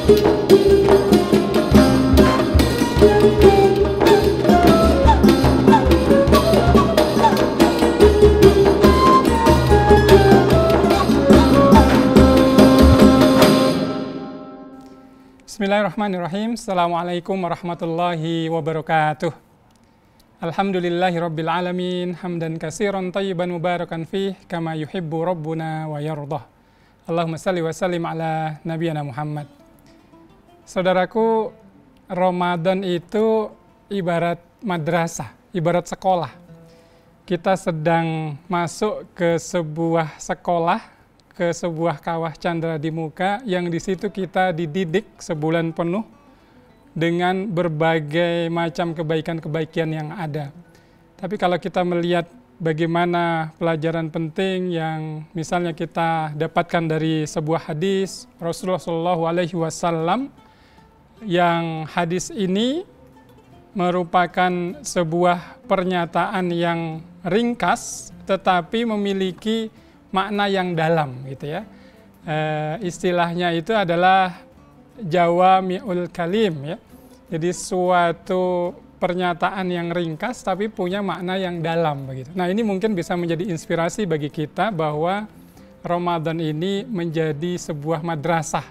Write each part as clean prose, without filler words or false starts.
Bismillahirrahmanirrahim. Assalamualaikum warahmatullahi wabarakatuh. Alhamdulillahirabbil alamin, hamdan katsiran thayyiban mubarakan fih kama yuhibbu rabbuna wa yardah. Allahumma shalli wa sallim ala nabiyyina Muhammad. Saudaraku, Ramadan itu ibarat madrasah, ibarat sekolah. Kita sedang masuk ke sebuah sekolah, ke sebuah kawah candra di muka yang di situ kita dididik sebulan penuh dengan berbagai macam kebaikan-kebaikan yang ada. Tapi kalau kita melihat bagaimana pelajaran penting yang misalnya kita dapatkan dari sebuah hadis Rasulullah SAW, yang hadis ini merupakan sebuah pernyataan yang ringkas tetapi memiliki makna yang dalam gitu ya. Istilahnya itu adalah jawami'ul kalim ya. Jadi suatu pernyataan yang ringkas tapi punya makna yang dalam begitu. Nah, ini mungkin bisa menjadi inspirasi bagi kita bahwa Ramadan ini menjadi sebuah madrasah,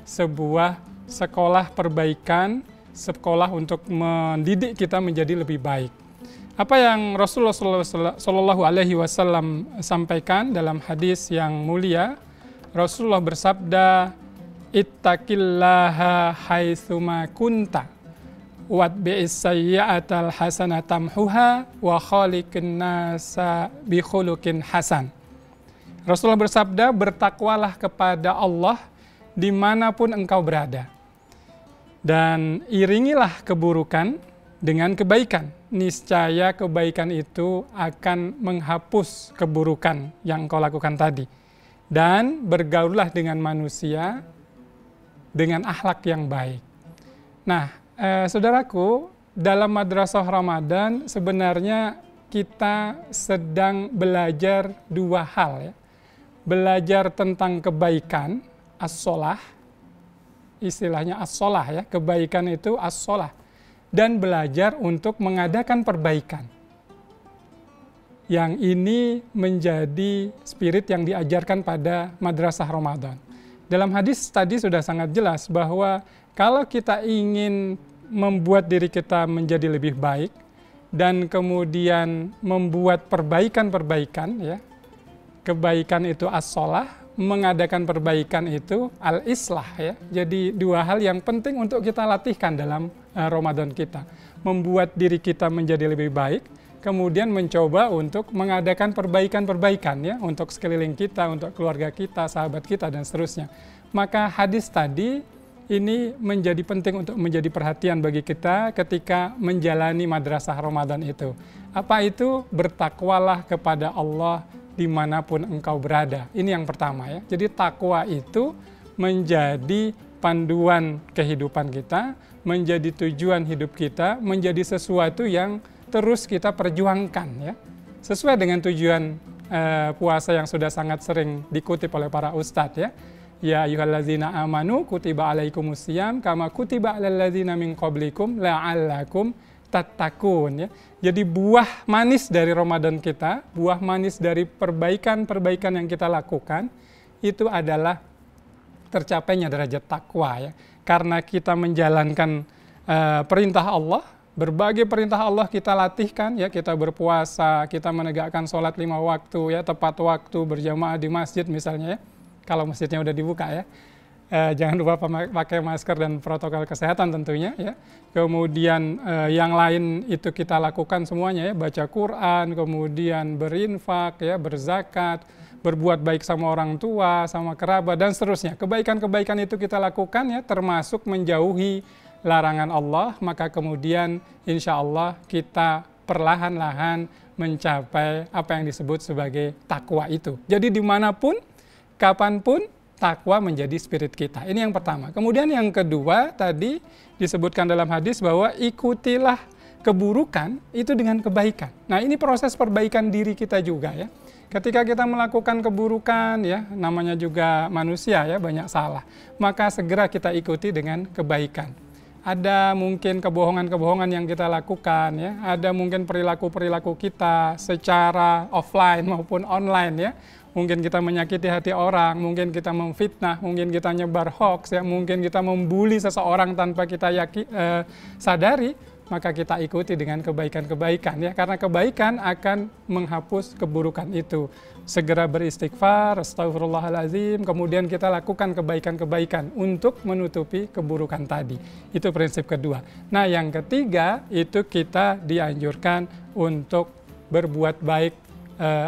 sebuah sekolah perbaikan, sekolah untuk mendidik kita menjadi lebih baik. Apa yang Rasulullah SAW sampaikan dalam hadis yang mulia, Rasulullah bersabda, ittaqillaha haitsuma kunta watbi'is sayyi'atal hasanata tamhuha wa khaliqin nasa bi khuluqin hasan. Rasulullah bersabda, bertakwalah kepada Allah dimanapun engkau berada, dan iringilah keburukan dengan kebaikan. Niscaya kebaikan itu akan menghapus keburukan yang engkau lakukan tadi. Dan bergaullah dengan manusia dengan akhlak yang baik. Nah, saudaraku, dalam madrasah Ramadan sebenarnya kita sedang belajar dua hal ya. Belajar tentang kebaikan, as-sholah, istilahnya as-sholah ya, kebaikan itu as-sholah. Dan belajar untuk mengadakan perbaikan. Yang ini menjadi spirit yang diajarkan pada madrasah Ramadan. Dalam hadis tadi sudah sangat jelas bahwa kalau kita ingin membuat diri kita menjadi lebih baik dan kemudian membuat perbaikan-perbaikan ya. Kebaikan itu as-sholah, mengadakan perbaikan itu al-islah ya. Jadi dua hal yang penting untuk kita latihkan dalam Ramadan kita. Membuat diri kita menjadi lebih baik, kemudian mencoba untuk mengadakan perbaikan-perbaikan ya untuk sekeliling kita, untuk keluarga kita, sahabat kita dan seterusnya. Maka hadis tadi ini menjadi penting untuk menjadi perhatian bagi kita ketika menjalani madrasah Ramadan itu. Apa itu? Bertakwalah kepada Allah dimanapun engkau berada. Ini yang pertama ya. Jadi takwa itu menjadi panduan kehidupan kita, menjadi tujuan hidup kita, menjadi sesuatu yang terus kita perjuangkan ya. Sesuai dengan tujuan puasa yang sudah sangat sering dikutip oleh para ustadz ya. Ya ayyuhallazina amanu kutiba alaikumusiyam kama kutiba alal ladzina min qablikum la'allakum tattaqun ya. Jadi buah manis dari Ramadan kita, buah manis dari perbaikan-perbaikan yang kita lakukan itu adalah tercapainya derajat takwa ya. Karena kita menjalankan perintah Allah, berbagai perintah Allah kita latihkan ya, kita berpuasa, kita menegakkan sholat 5 waktu ya, tepat waktu, berjamaah di masjid misalnya ya. Kalau masjidnya udah dibuka ya. Jangan lupa pakai masker dan protokol kesehatan tentunya ya. Kemudian yang lain itu kita lakukan semuanya ya, baca Quran, kemudian berinfak ya, berzakat, berbuat baik sama orang tua, sama kerabat dan seterusnya. Kebaikan-kebaikan itu kita lakukan ya, termasuk menjauhi larangan Allah, maka kemudian insya Allah kita perlahan-lahan mencapai apa yang disebut sebagai takwa itu. Jadi dimanapun, kapanpun, takwa menjadi spirit kita. Ini yang pertama. Kemudian yang kedua tadi disebutkan dalam hadis bahwa ikutilah keburukan itu dengan kebaikan. Nah, ini proses perbaikan diri kita juga ya. Ketika kita melakukan keburukan, ya, namanya juga manusia, ya, banyak salah, maka segera kita ikuti dengan kebaikan. Ada mungkin kebohongan-kebohongan yang kita lakukan, ya, ada mungkin perilaku-perilaku kita secara offline maupun online, ya. Mungkin kita menyakiti hati orang, mungkin kita memfitnah, mungkin kita nyebar hoax, ya, mungkin kita membuli seseorang tanpa kita sadari, maka kita ikuti dengan kebaikan-kebaikan, ya, karena kebaikan akan menghapus keburukan itu. Segera beristighfar, astagfirullahaladzim, kemudian kita lakukan kebaikan-kebaikan untuk menutupi keburukan tadi. Itu prinsip kedua. Nah, yang ketiga itu kita dianjurkan untuk berbuat baik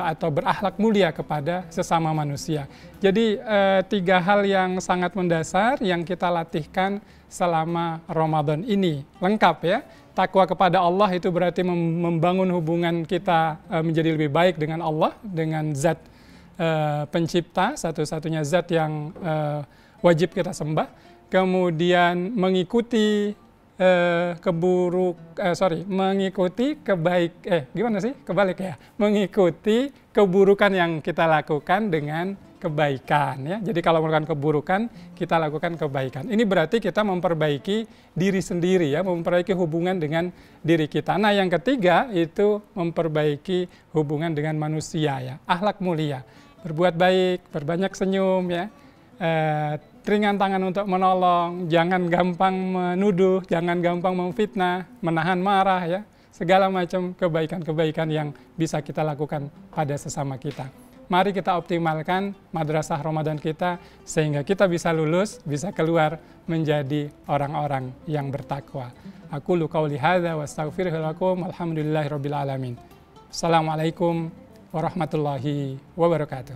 atau berakhlak mulia kepada sesama manusia. Jadi 3 hal yang sangat mendasar yang kita latihkan selama Ramadan ini. Lengkap, ya. Takwa kepada Allah itu berarti membangun hubungan kita menjadi lebih baik dengan Allah, dengan zat pencipta, satu-satunya zat yang wajib kita sembah. Kemudian mengikuti mengikuti keburukan yang kita lakukan dengan kebaikan, ya. Jadi kalau melakukan keburukan, kita lakukan kebaikan. Ini berarti kita memperbaiki diri sendiri, ya, memperbaiki hubungan dengan diri kita. Nah, yang ketiga itu memperbaiki hubungan dengan manusia, ya. Akhlak mulia, berbuat baik, berbanyak senyum, ya. Ringan tangan untuk menolong, jangan gampang menuduh, jangan gampang memfitnah, menahan marah, ya. Segala macam kebaikan-kebaikan yang bisa kita lakukan pada sesama kita. Mari kita optimalkan madrasah Ramadan kita sehingga kita bisa lulus, bisa keluar menjadi orang-orang yang bertakwa. Aqulu qauli hadza wa astaghfiru lakum walhamdulillahirabbil alamin. Assalamualaikum warahmatullahi wabarakatuh.